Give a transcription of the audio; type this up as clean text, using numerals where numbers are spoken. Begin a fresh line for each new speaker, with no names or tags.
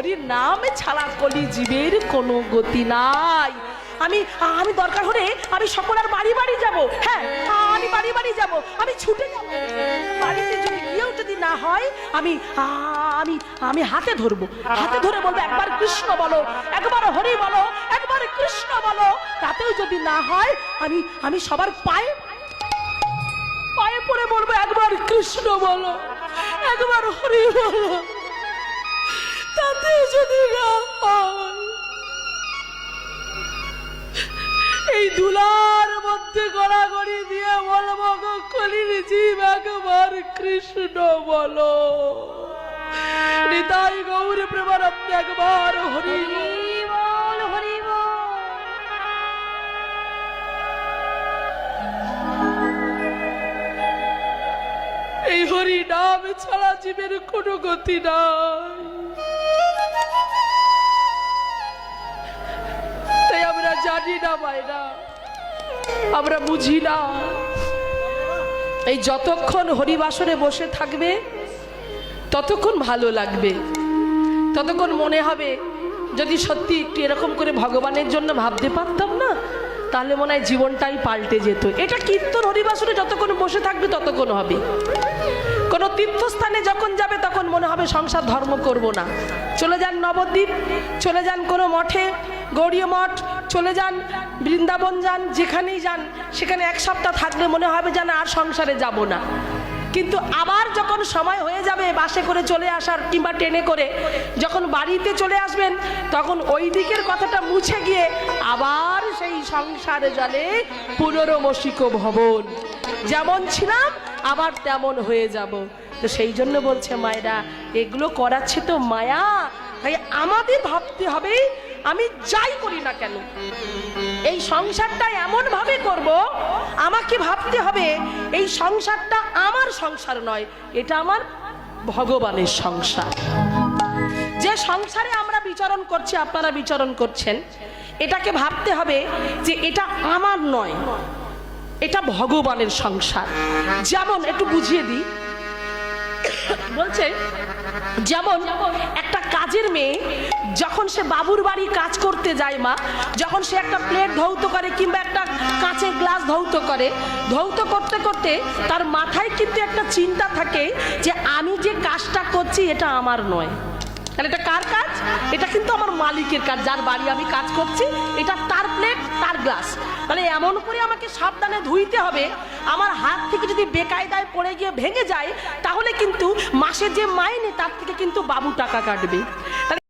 হরির নাম ছাড়া কলি জীবের কোনো গতি নাই। আমি আমি দরকার হলে আমি সকলের বাড়ি বাড়ি যাব। হ্যাঁ, আমি বাড়ি বাড়ি যাব, আমি ছুটে যাব। বাড়িতে যদি গিয়েও যদি না হয়, আমি আমি আমি হাতে ধরবো, হাতে ধরে বলবো একবার কৃষ্ণ বলো, একবার হরি বলো, একবার কৃষ্ণ বলো। তাতেও যদি না হয়, আমি আমি সবার পায়ে পায়ে পড়ে বলবো একবার কৃষ্ণ বলো, একবার হরি বলো। তাতেও যদি না হয়, এই দুলার মধ্যে গড়াগড়ি দিয়ে বলবো গো কলির জীব একবার কৃষ্ণ বলো। নিতাই গৌর প্রেমানন্দে একবার হরি বল, হরি বল। এই হরি নাম ছাড়া জীবের কোনো গতি নাই। তাই আমরা জানি না মায়েরা, আমরা বুঝি না। এই যতক্ষণ হরিবাসরে বসে থাকবে ততক্ষণ ভালো লাগবে, ততক্ষণ মনে হবে যদি সত্যি একটু এরকম করে ভগবানের জন্য ভাবতে পারতাম না, তাহলে মনে হয় জীবনটাই পাল্টে যেত। এটা কীর্তন হরিবাসরে যতক্ষণ বসে থাকবে ততক্ষণ হবে। কোনো তীর্থস্থানে যখন যাবে তখন মনে হবে সংসার ধর্ম করব না। চলে যান নবদ্বীপ, চলে যান কোনো মঠে, গৌড়ীয় মঠ, চলে যান বৃন্দাবন, যান যেখানেই যান, সেখানে এক সপ্তাহ থাকলে মনে হবে যেন আর সংসারে যাব না। কিন্তু আবার যখন সময় হয়ে যাবে বাসে করে চলে আসার কিংবা ট্রেনে করে যখন বাড়িতে চলে আসবেন, তখন ওই দিকের কথাটা মুছে গিয়ে আবার সেই সংসারে জলে পুনরমসিক ভবন, যেমন ছিলাম আবার তেমন হয়ে যাব। তো সেই জন্য বলছে মায়েরা, এগুলো করাচ্ছে তো মায়া। তাই আমাদের ভাবতে হবে, আমি যাই করি না কেন এই সংসারটা এমন ভাবে করব, আমাকে ভাবতে হবে এই সংসারটা আমার সংসার নয়, এটা আমার ভগবানের সংসার। যে সংসারে আমরা বিচরণ করছি, আপনারা বিচরণ করছেন, এটাকে ভাবতে হবে যে এটা আমার নয়, এটা ভগবানের সংসার। যেমন একটু বুঝিয়ে দিই, বলছে যেমন একটা কাজের মেয়ে যখন সে বাবুর বাড়ি কাজ করতে যায়, মা যখন সে একটা প্লেট ধৌত করে কিংবা একটা কাঁচের গ্লাস ধৌত করে, ধৌত করতে করতে তার মাথায় কিন্তু একটা চিন্তা থাকে যে আমি যে কাজটা করছি এটা আমার নয়, তাহলে এটা কার কাজ? এটা কিন্তু আমার মালিকের কাজ, যার বাড়ি আমি কাজ করছি, এটা তার প্লেট তার গ্লাস। মানে এমন করে আমাকে সাবধানে ধুইতে হবে, আমার হাত থেকে যদি বেকায়দায় পড়ে গিয়ে ভেঙে যায় তাহলে কিন্তু মাসে যে মাইনে তার থেকে কিন্তু বাবু টাকা কাটবে।